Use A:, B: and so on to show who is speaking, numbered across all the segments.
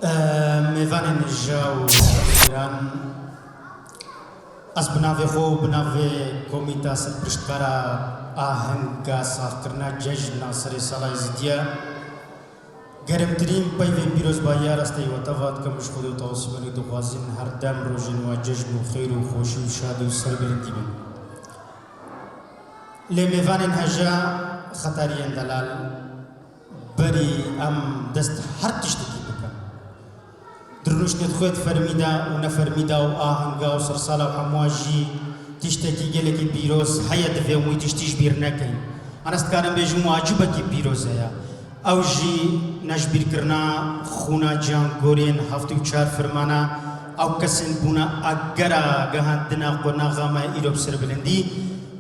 A: میوان نجاو ایران از بناوی خو بناوی کمیته سرپرستکارا آهنگا ساخت کرنا جشن سر سالای زدیه گرمترین پیوی پیروزبایی راستی و تفاوت کمش خود و توصیفی دخوازین هر دم روزن و جشن و خیر و خوشی و شادی و سربلندی بن. لمیوان هجا خطری اندلال بری ام دست هر تشتکی بکن. دروش ندخوت فرمیدا و نفرمیدا و آهنگا و سرسالا و حمواجی تشتکی گله کی پیروز حیات في ومي تشتیش بیر نکن. أنا استكارم بيجو واجبة کی پیروز هیا. أوجي نجبر کرنا خونا جان گورین هفتو چار فرمانا أو کسن بونا أجرا جهاندنا قنا غما إيروب سربلندي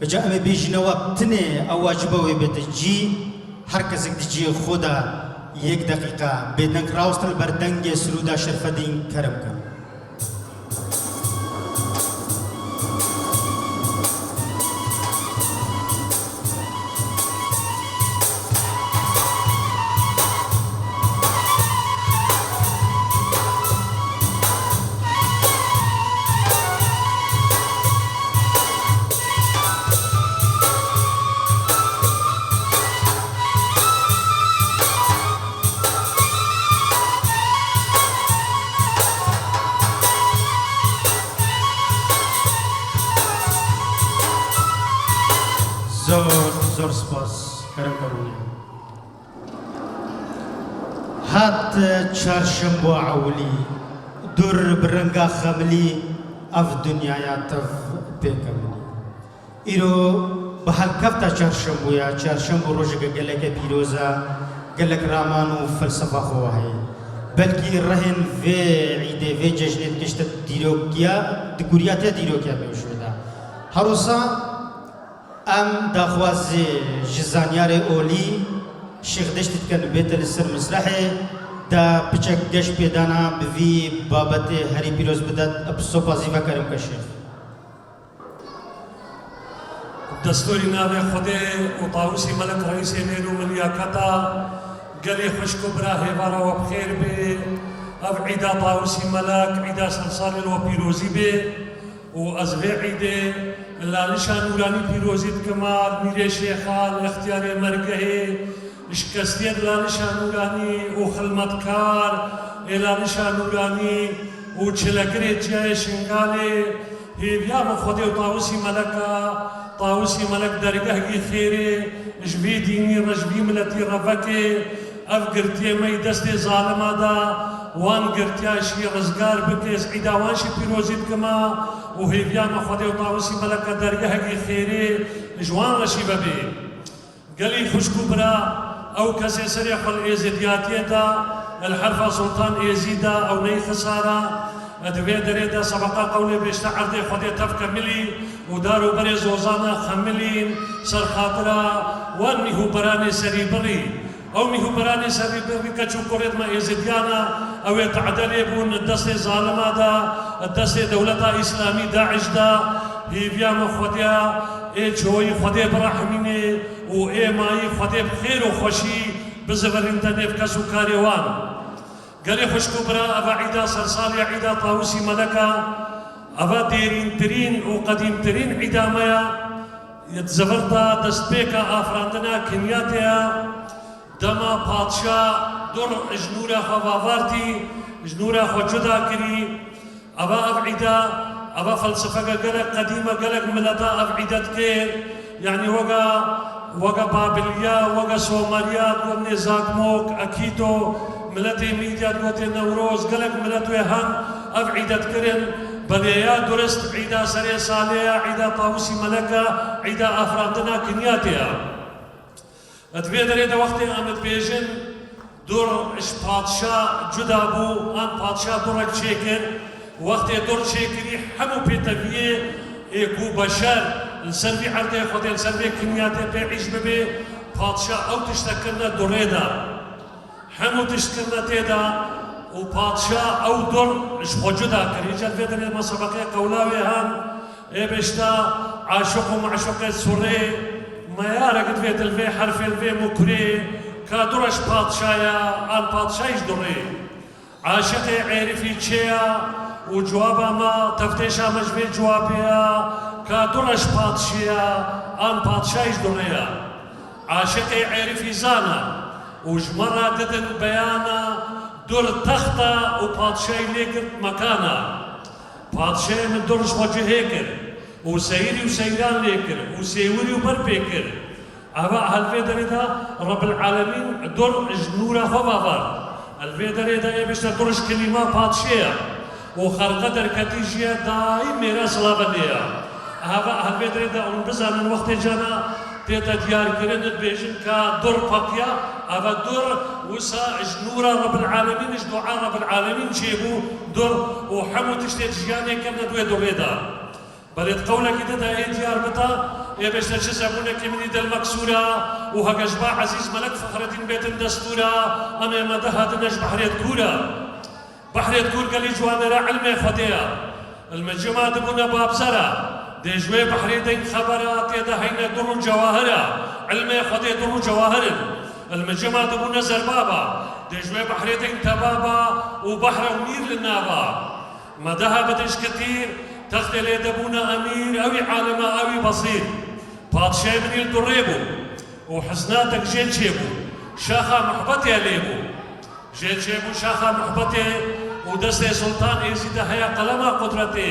A: بجا أمي بيجي نواب تنه أو واجبة وبتجي هركز تجي خدا یک دقیقه بدنك راوستل بردنگ سرودا شرفدين كرم كان زور سپاس کرم کرونی هات چهارشنبه عولی دور برنگا خملی اف دنیا یا تف پیکملی ایرو بحال کفتا چهارشنبه روز گلک پیروزا گلک رامان و فلسفه خواهی بلکی رهن و عیده و جشنت کشت دیروکیا دکوریات دیروکیا میشودا هروسا ام داخواز جزانيار أولي شيخ دشتت كان بيت السر مسرحي دا بچك گش پیدانا بوی بابت هری پیروز بدد اب سوپازیفا کرم کا شیخ
B: دستوری ناوی خوده و طاوسی ملک رئیس میرو ملیاکتا گلی خشکو براه بارا و بخیر بی اب عیدا طاوسی ملک عیدا سلسال و پیروزی بی و ازوی عیده لالشا نورانی پیروزید کمال میره شیخال اختیار مرگه اشکستید لالشا نورانی و خلمتکار لالشا نورانی و چلکره جای شنگاله هیویام خود و طاوسی ملک درگاه کی خیره جوی دینی رجوی ملتی رفکه اف گرتی می دست ظالم دا وان گرتیاشی رزگار بکیس عیداوانشی پیروزید کما و هیویام خود و طاوسی ملک درگاه کی خیره جوان رشی ببی گلی خشکو برا او کسی سریح الازدیاتیتا الحرف سلطان ازیدا او نی خسارا ادوی دريدا سبقا قولي بيشتا عرضي خودي تفكملي ودارو بري زوزانا خملين سر خاطرا واني هو براني سري بري او مي هو براني سري بري كچو كوريت ما ازديانا او يتعدل يبون الدست ظالما دا الدست دولتا اسلامي داعش دا هي بيام خوديا اي چوي خودي برحميني و اي ماي خودي بخير وخوشي بزبرين تنف كسو كاريوان قالي خشكو برا أبا عيدا سرسالي عيدا طاوسي ملكا أبا ديرين ترين وقديم ترين عيدا ميا يتزفرتا دستبيكا آفراندنا كنياتيا دما باتشا دور جنورا خوافارتي جنورا خو جدا كري أبا أبعيدا أبا فلسفة قلق قديمة قلق ملتا أبعيدت كير يعني وقا بابليا وقا سوماليا وقا زاكموك أكيدو ملتي ميديا دوتي نوروز قلق ملتوي هم أبعيدت كرن بليا درست عيدا سري صاليا عيدا طاوسي ملكا عيدا أفراندنا كنياتيا ادوية دريدا وقتي آمد بيجن دور اش بادشا جدا بو آن بادشا دورك شكر وقتي دور شكري حمو بيتفيه ايكو بشر السلبي عرضي خودي السلبي كنياتي بيعيش ببي بادشا او تشتكرنا دوريدا حمو تشكرنا تيدا و بادشاه او دور اش وجودا كريجا فيدري ما سبقي قولاوي هان اي بشتا عاشق ومعشوق سوري ما يارك فيت الفي حرف الفي مكري كادورش بادشايا ان بادشايش دوري عاشقی عێرفی چێە و جوابە ما تەفتێشە مەژبێ جوابەیە کە دوڕەش پادشەیە ئان پادشایش دوڕەیە عاشقی عێرفی زانە و ژمەڕە ددن بەیانە دوڕ تەختە و پادشای لێگرت مەکانە پادشای من دوڕش وەجهێ کرد و سەیری و سەیران لێ کرد و سێوری و بەر پێ کرد ئەوە هەلوێ دەرێدا ڕەب العالەمین دوڕ ژنورە خۆ بابەر هەلوێ دەرێدا ئێبێشتە دوڕش کلیما پادشەیە و خەرقە دەرکەتی ژیە دایم مێرە سڵابە لێیە ئەوە هەلوێ دەرێدا ئەوم بزانن وەختێ جانا تێتە دیارکردنت بێژن کە دوڕ پەقیە ئەوە دوڕ وسا ژنورە ڕەب العالەمینش دوعا ڕەب العالەمین چێبوو دوڕ و هەموو تشتێک ژیانێکردنە دوێ دوڕێدا بەڵێت قەولێکی دەدا ئێ دیار بتا ئێبێشتە چ زەبوونێکی منی دڵمەکسوورە و هەگەشبا عەزیز مەلەک فەخرەدین بێتن دەستورە ئەم ئێمەدە هاتنەش بەحرێت کوورە بەحرێت کوور گەلی جوانەرە علمێ خودەیە المەجمع دبوونە بابزەرە دێژوێ بەحرێ دەین خەبەرە تێدە هەینە دوڕ و جەواهرە علمێ خودێ دوڕ و جەواهرن المەجمع دبوونە زەربابە دێژوێ بەحرێ دەین تەبابە و بەحرە و میر لنابە مەدەها بەدەشکەتیر تەختێ لێ دەبوونە ئەمیر ئەوی عالەمە ئەوی بەسیط پادشای منیل دوڕێ بوو و حزناتەک ژێ چێبوو شاخە محبەتێ لێ بوو ژێ چێبوو شاخە محبەتێ و دەستێ سوڵتان ئێزیدە هەیە قەلەما قودرەتێ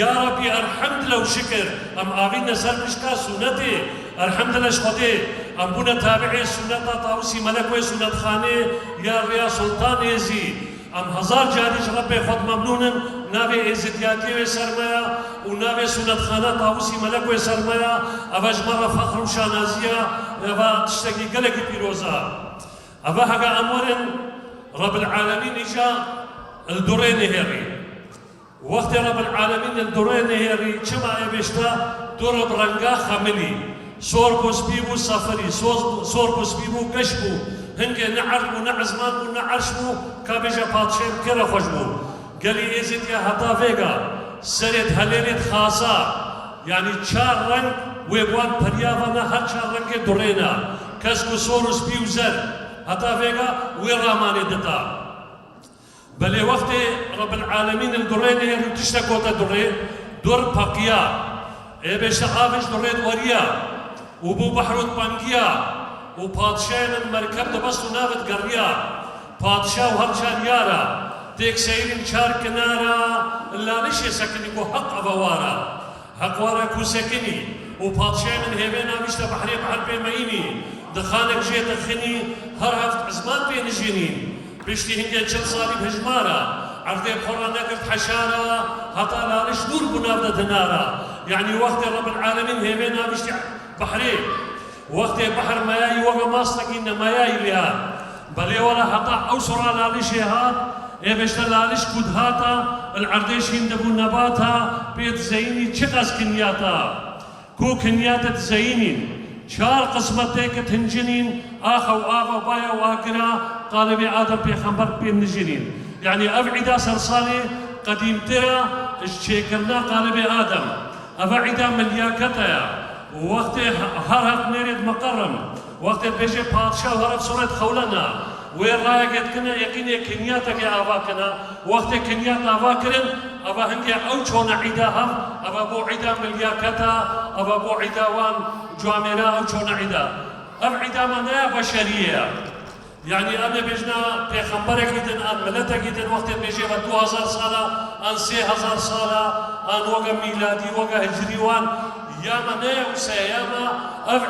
B: یا ربی ئەرحەمد لەو شکر ئەم ئاوینە سەر مشکا سونەتێ ئەرحەمد لەش خودێ ئەم بوونە تابعێ سونەتا تاوسی مەلەکوێ سونەتخانێ یا ڕیا سوڵتان ئێزی ئەم هەزار جاریش ڕەبێ خۆت مەمنونن ناوێ ئێزیدیاتیوێ سەرمەیە و ناوێ سونەتخانە تاوسی مەلەکوێ سەرمەیە ئەوە ژمەڕە فەخر و شانازیە ئەوە تشتێکی گەلێکی پیرۆزە ئەوە هەگە ئەموەرن ڕەب العالەمین ئیجا الدوڕێ نهێڕی وەختێ ڕەب العالەمین الدوڕێ نهێڕی چما ئێبێشتە دوڕ ڕەنگا خەملی سۆر بۆ سپی بوو سەفەری سۆر بۆ سپی بوو گەش بوو هەنگێ نە عەرق بوو نە عزمان بوو نە عەرش بوو کابێژە پادشەیم کێرە خۆش بوو گەلی ئێزیدیا هەتا vێگا سەرێت هەلێنێت خاسا یعنی چار ڕەنگ وێ بوان پەریاڤانە هەر چار ڕەنگێ دوڕێنە کەسک و سۆر و سپی و زەر هەتا vێگا وێ ڕامانێ دەتا بەلێ وەختێ ڕەب العالەمین الدوڕێ نهێڕی تشتە کۆتە دوڕێ دوڕ پەقیە ئێبێشتە ئاڤش دوڕێت وەریە و بوو بەحرۆت پەنگیە و پادشای من مەرکەب دەبەست و ناوت گەڕیە پادشا و هەرچان یارە تێک سەیرین چار کنارە لانشێ سەکنی بۆ حەق ئەوەوارە حەقوارە کوسەکنی و پادشای من هێوێ ناویشتە بەحرێ بەحر پێمەینی دخانێک ژێتە خنی هەر هەفت عزمان پێ نژێنین پشتی هەنگێ چەند ساڵی هەژمارە عەردێ خۆڕە نەکرد حەشارە هەتا لانش دوور بوو ناودە دنارە یعنی وەختێ ڕەب العالەمین هێوێ ناویشتی بەحرێ وەختێ بەحر مایایی وەگە ماستەکی نەمایایی لێ بەلێ وەرە هەتا ئەو سوڕا لانشێ هات ئێبێشتە لانش کود هاتە العەردێشین دەبوو نەباتە پێت زەینی چ قەس کنیاتە کۆ کنیاتت زەینین چار قسمەتێکت هەنجنین ئاخە و ئاغە بایە واگرا قالبێ ئادەم پێخەمبەر پێم نژێنین یعنی ئەو عیدا سەرساڵێ قەدیمترە چێکردنا قالبێ ئادەم ئەوە عیدا ملیاکەتەیە وەختێ هەر هەق نێرێت مەقەڕم وەختێ بێژێ پادشا هەرەف سوڕێت خەولەنە وێ ڕایەکێتکردنە یەقینێ کنیاتەکێ ئاواکەنە وەختێ کنیات ئاواکردن ئەوە هەنگێ ئەو چۆنە عیدا هەم ئەوە بۆ عیدا ملیاکەتە ئەوە بۆ عیداوان جوامێرە ئەو چۆنە عیدا ئەم عیدامانەیە بەشەریە یعنی ئەمە بێژنا پێخەمبەرێکی دن ئەن ملەتێکی دن وەختێ بێژێ بە 2000 ساڵە ئەن 3000 ساڵە ئەن وەگە میلادی وەگە هەجریوان یامە نەیە وسەیەمە ئەف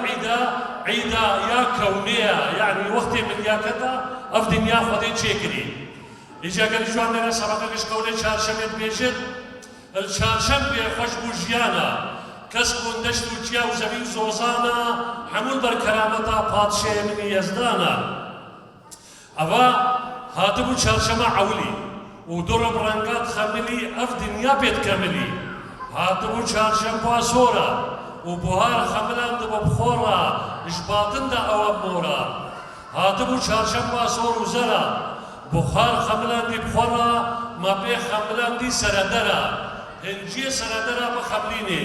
B: عیدا یا کەونەیە یعنی وەختێ ملیاکەتە ئەف دنیا خودێ چێکری ئیجا گەلی جوان لێرە سەبەقەکەش کەونێ چارشەمێت بێژێت چارشەمێ خۆش بوو ژیانە کەس بوون دەشت و چیا و زەوی و زۆزانە هەموو بەرکەرامەتە پادشای منی یەزدانە ئەوە هاتبوو چارشەمە عەولی و دوڕە ڕەنگات خەملی ئەف دنیا پێت کەملی هاتبوو چارشەم پاسۆرە و بوهار خەملان دەبە بخۆڕە ژباتندا ئەوە مۆرە هاتبوو چارشەم پاسۆر و زەرە بخار خەملاندی بخۆڕە مەپێ خەملاندی سەرەدەرە هەنجیە سەرەدەرە بە خەملینێ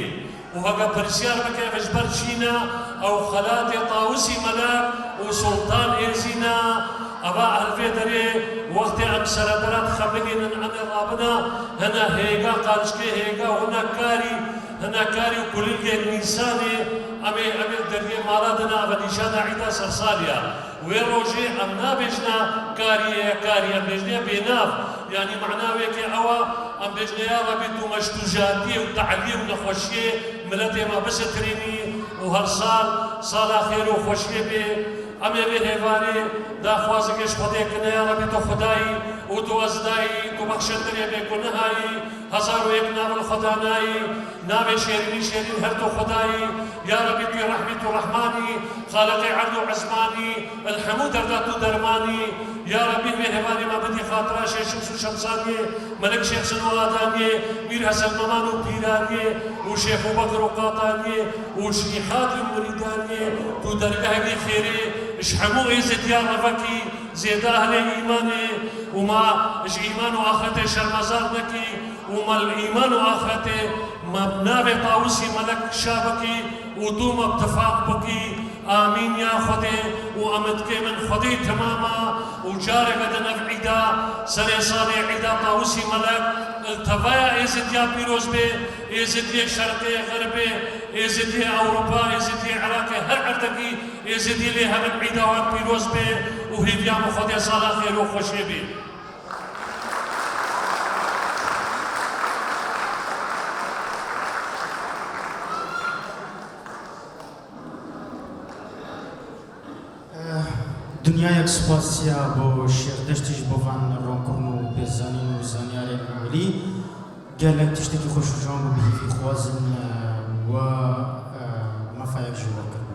B: و هەگە پرسیار بکە بەشبەر چینە ئەو خەلاتێ تاوسی مەلەک و سوڵتان ئێزینە أبا الفيدري وقت أم سردرات خبرين أن الرابنا هنا هيجا قالشكي هيجا هنا كاري وكل الإنسان أمي دريه مالادنا أبديشان عيدا سرساليا ويروجي أم نابجنا كاري أم بجنا بيناف يعني معناه ويكي أوا أم بجنا يا ربي مشتوجاتي وتعليم نخوشيه ملتي ما بس تريني وهرسال صالة خير وخوشيه بي أمي بهيفاني دا خوازكش خدي كنا يا ربي تو خداي وتو أزداي تو بخشندري بكنهاي هزار ويك نام الخداناي نام شيرين هر تو خداي يا ربي في رحمة رحماني خالق عدل عزماني الحمود درداتو درماني يا ربي بهيفاني ما بدي خاطرة شمس وشمساني ملك شيخ سنواداني مير حسن ممانو بيراني وشيخ بكر وقاطاني وشيخات المريداني تو درجة خيري اشحمو إيزت يا رفكي زيد أهل إيماني وما إش إيمان وآخرته شرمزار نكي وما الإيمان وآخرته مبنى طاوسي ملك شابكي ودوم اتفاق بكي آمين يا خدي وأمدك من خدي تماما وجاري بدنا بعيدا سري صالي عيدا طاوسي ملك التفايا إيزت يا بيروز بي إيزت يا شرقي غربي إيزت يا أوروبا إيزت يا عراقي هر عرتكي إيزت يا لها من عيدا وبيروز بي وهي يا مخدي صالة خير وخشي بي
A: دنیا یک سپاسیا با شیردشتش بوان رونکرنو بزنین و زنیار اولی گلک تشتکی خوش جان و بیفی خوازن و مفایق جوار کرد.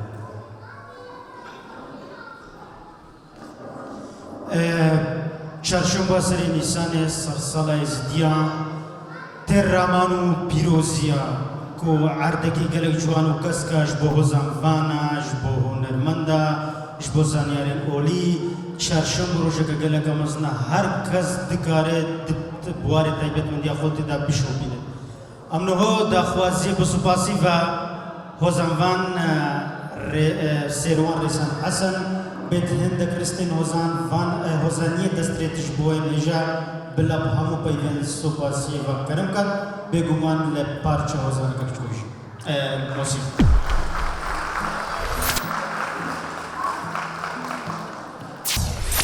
A: چهارشنبه سری نیسان سرسال ازدیا ترامانو پیروزیا کو عردکی گلک جوان و کسکاش با زنفاناش با هنرمندا بو زانیارین اولی چهارشنبه روزه که گلک مزنا هر کس دکاره بواره تایبت من دیا خودی دا بشو بینه. امنو دا خوازی بسپاسی و هوزنوان سیروان رسان حسن بیت هند کریستین هوزانیه دستریتش بوی نیجا بلا بهمو پیوند سپاسی و کرم کرد بگمان لپارچه هوزان کچوش موسیقی